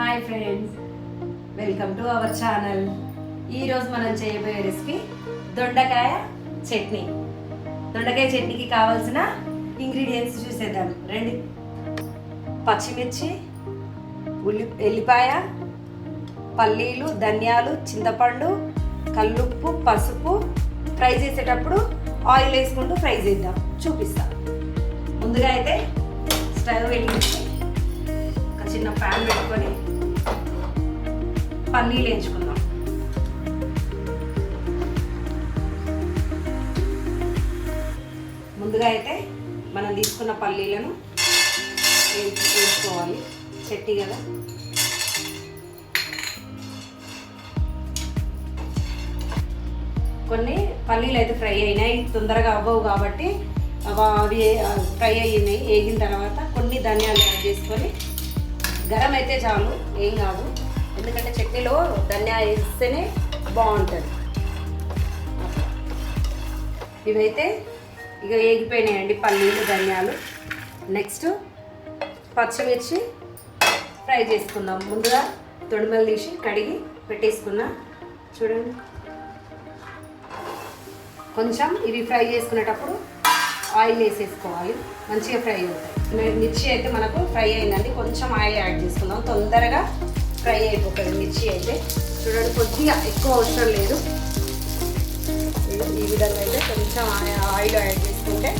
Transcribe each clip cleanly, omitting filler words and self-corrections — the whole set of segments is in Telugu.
Hi friends, welcome to our channel. ఈరోజు మనం చేయబోయే రెసిపీ దొండకాయ చట్నీ. దొండకాయ చట్నీకి కావాల్సిన ఇంగ్రీడియంట్స్ చూసేద్దాం రండి. పచ్చిమిర్చి, ఎల్లిపాయ, పల్లీలు, ధనియాలు, చింతపండు, కల్లుప్పు, పసుపు. ఫ్రై చేసేటప్పుడు ఆయిల్ వేసుకుంటూ ఫ్రై చేద్దాం, చూపిస్తాం. ముందుగా అయితే స్టవ్ వెలిగించి ఒక చిన్న ప్యాన్ పెట్టుకొని పల్లీలు వేయించుకుందాం. ముందుగా అయితే మనం తీసుకున్న పల్లీలను వేసుకోవాలి. చెట్టి కదా, కొన్ని పల్లీలు అయితే ఫ్రై అయినాయి, తొందరగా అవ్వవు కాబట్టి అవి ఫ్రై అయినాయి. వేగిన తర్వాత కొన్ని ధనియాలు యాడ్ చేసుకొని, గరం అయితే చాలు, ఏం కాదు, ఎందుకంటే చట్నీలో ధనియాలు వేస్తేనే బాగుంటుంది. ఇవైతే ఇక వేగిపోయినాయండి పల్లీలు, ధనియాలు. నెక్స్ట్ పచ్చిమిర్చి ఫ్రై చేసుకుందాం. ముందుగా తొడిమలు తీసి కడిగి పెట్టేసుకున్నా. చూడండి, కొంచెం ఇవి ఫ్రై చేసుకునేటప్పుడు ఆయిల్ వేసేసుకోవాలి, మంచిగా ఫ్రై అవుతాయి. మిర్చి అయితే మనకు ఫ్రై అయిందండి, కొంచెం ఆయిల్ యాడ్ చేసుకుందాం, తొందరగా ఫ్రై అయిపోతుంది మిర్చి అయితే. చూడండి, కొద్దిగా ఎక్కువ అవసరం లేదు. ఈ విధంగా అయితే కొంచెం ఆయిల్ యాడ్ చేసుకుంటే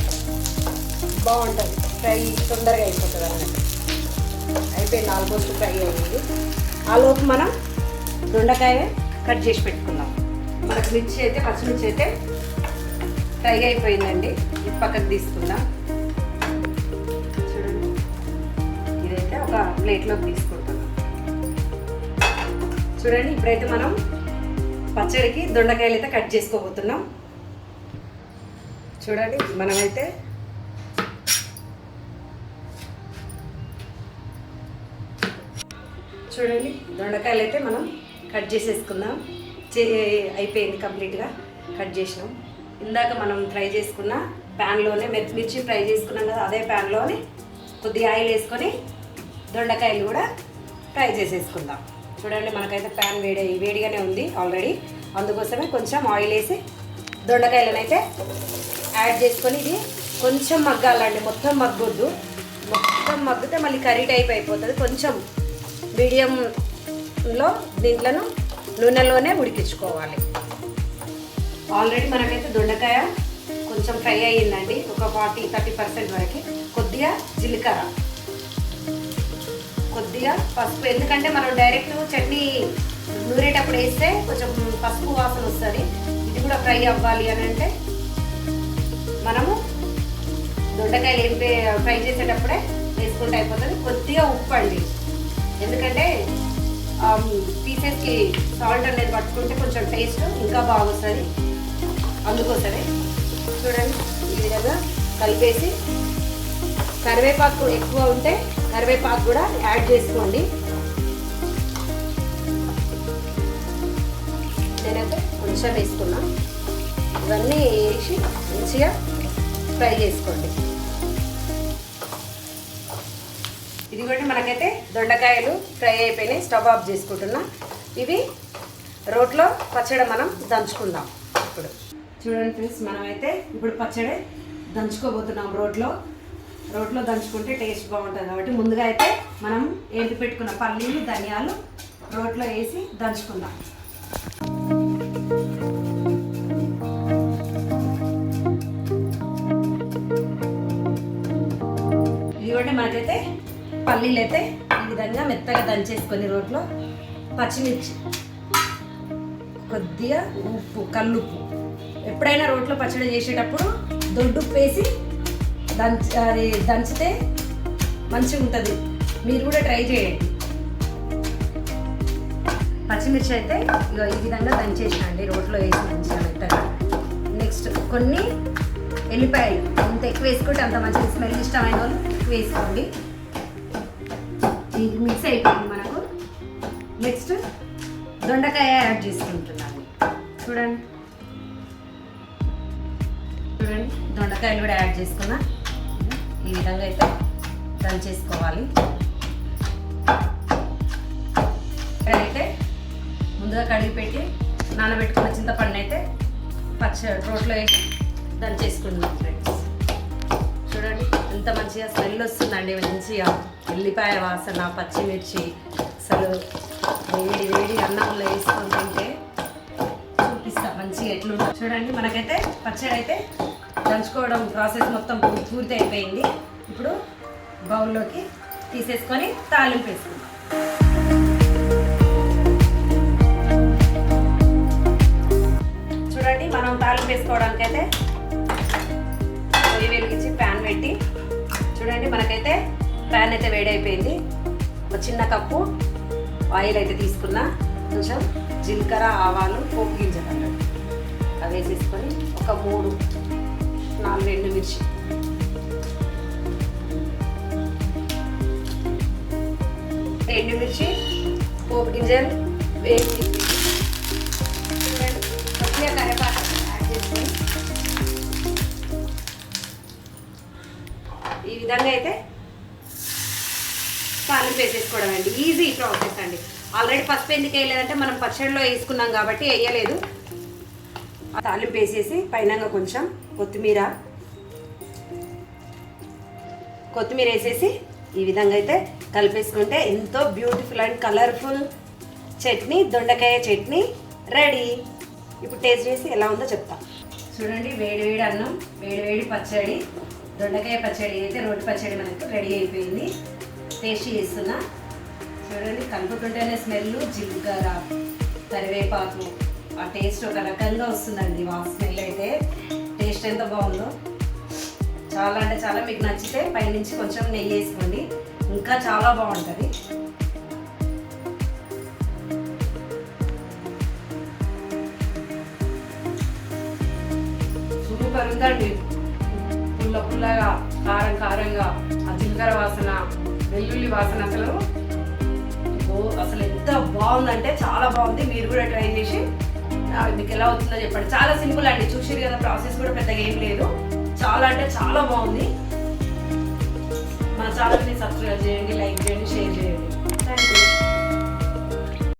బాగుంటుంది, ఫ్రై తొందరగా అయిపోతుంది అన్నట్టు. అయిపోయింది, ఆల్మోస్ట్ ఫ్రై అయ్యింది. ఆలోపు మనం దొండకాయ కట్ చేసి పెట్టుకుందాం. మనకు మిర్చి అయితే, పచ్చిమిర్చి అయితే ఫ్రై అయిపోయిందండి. ఇది పక్కకు తీసుకుందాం. చూడండి, ఇదైతే ఒక ప్లేట్లోకి తీసుకుంటాం. చూడండి, ఇప్పుడైతే మనం పచ్చడికి దొండకాయలు అయితే కట్ చేసుకోబోతున్నాం. చూడండి, మనమైతే చూడండి దొండకాయలు అయితే మనం కట్ చేసేసుకుందాం. అయిపోయింది, కంప్లీట్గా కట్ చేసినాం. ఇందాక మనం ఫ్రై చేసుకున్న ప్యాన్లోనే మిర్చి ఫ్రై చేసుకున్నాం కదా, అదే ప్యాన్లోనే కొద్దిగా ఆయిల్ వేసుకొని దొండకాయలు కూడా ఫ్రై చేసేసుకుందాం. చూడండి, మనకైతే ప్యాన్ వేడిగానే ఉంది ఆల్రెడీ, అందుకోసమే కొంచెం ఆయిల్ వేసి దొండకాయలను అయితే యాడ్ చేసుకొని, ఇది కొంచెం మగ్గాలండి, మొత్తం మగ్గొద్దు. మొత్తం మగ్గితే మళ్ళీ కర్రీ టైప్ అయిపోతుంది. కొంచెం మీడియంలో దీంట్లను నూనెలోనే ఉడికించుకోవాలి. ఆల్రెడీ మనకైతే దొండకాయ కొంచెం ఫ్రై అయ్యిందండి, ఒక 40-30% వరకు. కొద్దిగా జీలకర్ర, కొద్దిగా పసుపు, ఎందుకంటే మనం డైరెక్ట్ చట్నీ నూరేటప్పుడు వేస్తే కొంచెం పసుపు వాసన వస్తుంది. ఇది కూడా ఫ్రై అవ్వాలి అని అంటే మనము దొండకాయలు ఫ్రై చేసేటప్పుడే వేసుకుంటే అయిపోతుంది. కొద్దిగా ఉప్పు అండి, ఎందుకంటే పీసెస్కి సాల్ట్ అనేది పట్టుకుంటే కొంచెం టేస్ట్ ఇంకా బాగొస్తుంది, అందుకోసమే. చూడండి, ఈ విధంగా కలిపేసి కరివేపాకు ఎక్కువ ఉంటే కరివేపాకు కూడా యాడ్ చేసుకోండి. నేనైతే కొంచెం వేసుకున్నా. ఇవన్నీ వేసి మంచిగా ఫ్రై చేసుకోండి. ఇది కూడా మనకైతే దొండకాయలు ఫ్రై అయిపోయినాయి, స్టవ్ ఆఫ్ చేసుకుంటున్నా. ఇవి రోట్లో పచ్చడి మనం దంచుకుందాం. ఇప్పుడు చూడండి ఫ్రెండ్స్, మనమైతే ఇప్పుడు పచ్చడి దంచుకోబోతున్నాం. రోట్లో దంచుకుంటే టేస్ట్ బాగుంటుంది కాబట్టి ముందుగా అయితే మనం ఏంటి పెట్టుకున్న పల్లీలు, ధనియాలు రోట్లో వేసి దంచుకుందాం. ఇదిగోండి, మనకైతే పల్లీలు అయితే ఈ విధంగా మెత్తగా దంచేసుకొని రోట్లో, పచ్చిమిర్చి, కొద్దిగా ఉప్పు, కల్లుప్పు. ఎప్పుడైనా రోట్లో పచ్చడి చేసేటప్పుడు దొడ్డుప్పు వేసి దంచితే మంచిగా ఉంటుంది. మీరు కూడా ట్రై చేయండి. పచ్చిమిర్చి అయితే ఈ విధంగా దంచేసినండి, రోట్లో వేసి మంచిగా మెత్తగా. నెక్స్ట్ కొన్ని ఎల్లిపాయలు, ఎంత ఎక్కువ వేసుకుంటే అంత మంచిగా, స్మెల్ ఇష్టమైన వాళ్ళు ఎక్కువ వేసుకోండి. ఇది మిక్స్ అయిపోయింది మనకు. నెక్స్ట్ దొండకాయ యాడ్ చేసుకుంటున్నాను. చూడండి, దొండకాయలు కూడా యాడ్ చేసుకున్నా. ఈ విధంగా అయితే దంచేసుకోవాలి. ముందుగా కడిగి పెట్టి నానబెట్టుకున్న చింతపండు అయితే రోట్లో వేసి దంచేసుకుందాం ఫ్రెండ్స్. చూడండి ఎంత మంచిగా స్మెల్ వస్తుందండి, మంచిగా ఎల్లిపాయ వాసన, పచ్చిమిర్చి, అసలు వేడి వేడి అన్నంలో వేసుకొని తింటే చూపిస్తా మంచిగా ఎట్లుంటుందో. చూడండి మనకైతే పచ్చడి అయితే దంచుకోవడం ప్రాసెస్ మొత్తం పూర్తి అయిపోయింది. ఇప్పుడు బౌల్లోకి తీసేసుకొని తాలింపు వేసుకుందాం. చూడండి మనం తాలింపు వేసుకోవడానికైతే పొయ్యి వెలిగించి ప్యాన్ పెట్టి, చూడండి మనకైతే ప్యాన్ అయితే వేడైపోయింది. ఒక చిన్న కప్పు ఆయిల్ అయితే తీసుకున్నా, కొంచెం జీలకర్ర, ఆవాలు, పోపు గింజలు అన్నట్టు అవి వేసేసుకొని ఒక 3-4 ఎండుమిర్చి, పోపు గింజలు వేసి కొద్దిగా కరివేపాకు యాడ్ చేసుకొని ఈ విధంగా అయితే తాలింపు వేసేసుకోవడం అండి. ఈజీ ప్రాసెస్ అండి. ఆల్రెడీ పసుపు ఎందుకు వేయలేదంటే మనం పచ్చడిలో వేసుకున్నాం కాబట్టి వేయలేదు. తాలింపు వేసేసి పైన కొంచెం కొత్తిమీర వేసేసి ఈ విధంగా అయితే కలిపేసుకుంటే ఎంతో బ్యూటిఫుల్ అండ్ కలర్ఫుల్ చట్నీ, దొండకాయ చట్నీ రెడీ. ఇప్పుడు టేస్ట్ చేసి ఎలా ఉందో చెప్తా. చూడండి వేడి వేడి అన్నం, వేడి వేడి పచ్చడి, దొండకాయ పచ్చడి అయితే రోటి పచ్చడి మనకు రెడీ అయిపోయింది. టేస్ట్ చేస్తున్నా. చూడండి కలుపుకుంటేనే స్మెల్, జీలకర్ర, కరివేపాకు ఆ టేస్ట్ ఒక రకంగా వస్తుందండి. స్మెల్ అయితే టేస్ట్ ఎంత బాగుందో, చాలా అంటే చాలా. మీకు నచ్చితే పైనుంచి కొంచెం నెయ్యి వేసుకోండి, ఇంకా చాలా బాగుంటుంది. సూపర్ ఉందండి. పుల్లగా, కారంగా, ఆ జీలకర్ర వాసన, వెల్లుల్లి వాసన అసలు ఎంత బాగుందంటే చాలా బాగుంది. మీరు కూడా ట్రై చేసి మీకు ఎలా అవుతుందో చెప్పండి. చాలా సింపుల్ అండి, చూసారు కదా, ప్రాసెస్ కూడా పెద్దగా ఏం లేదు. చాలా అంటే చాలా బాగుంది. మన ఛానల్ని సబ్స్క్రైబ్ చేయండి, లైక్ చేయండి, షేర్ చేయండి. Thank you.